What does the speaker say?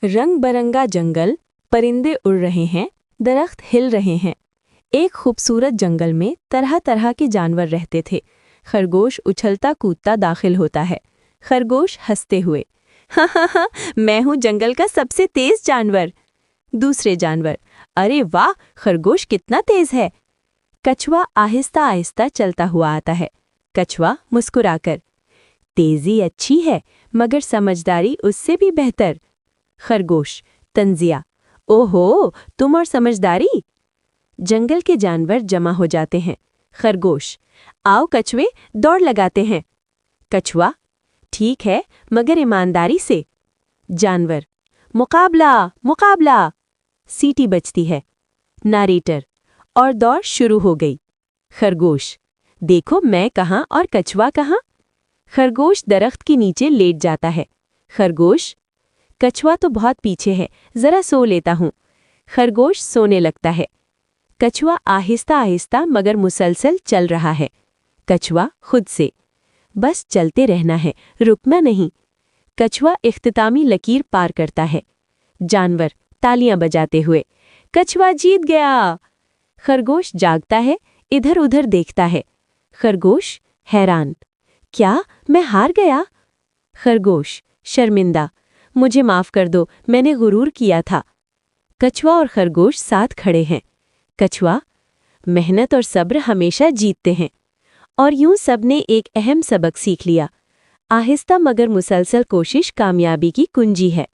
रंग बरंगा जंगल, परिंदे उड़ रहे हैं, दरख्त हिल रहे हैं। एक खूबसूरत जंगल में तरह तरह के जानवर रहते थे। खरगोश उछलता कूदता दाखिल होता है। खरगोश हंसते हुए, हाँ, मैं हूँ जंगल का सबसे तेज जानवर। दूसरे जानवर, अरे वाह, खरगोश कितना तेज है। कछुआ आहिस्ता आहिस्ता चलता हुआ आता है। कछुआ मुस्कुराकर, तेजी अच्छी है मगर समझदारी उससे भी बेहतर। खरगोश तंजिया, ओहो, तुम और समझदारी। जंगल के जानवर जमा हो जाते हैं। खरगोश, आओ कछुए, दौड़ लगाते हैं। कछुआ, ठीक है मगर ईमानदारी से। जानवर, मुकाबला मुकाबला। सीटी बजती है। नारेटर, और दौड़ शुरू हो गई। खरगोश, देखो मैं कहाँ और कछुआ कहाँ। खरगोश दरख्त के नीचे लेट जाता है। खरगोश, कछुआ तो बहुत पीछे है, जरा सो लेता हूँ। खरगोश सोने लगता है। कछुआ आहिस्ता आहिस्ता मगर मुसलसल चल रहा है। कछुआ खुद से, बस चलते रहना है, रुकना नहीं। कछुआ इख्तितामी लकीर पार करता है। जानवर तालियां बजाते हुए, कछुआ जीत गया। खरगोश जागता है, इधर उधर देखता है। खरगोश हैरान, क्या मैं हार गया? खरगोश शर्मिंदा, मुझे माफ कर दो, मैंने गुरूर किया था। कछुआ और खरगोश साथ खड़े हैं। कछुआ, मेहनत और सब्र हमेशा जीतते हैं। और यूं सबने एक अहम सबक सीख लिया, आहिस्ता मगर मुसलसल कोशिश कामयाबी की कुंजी है।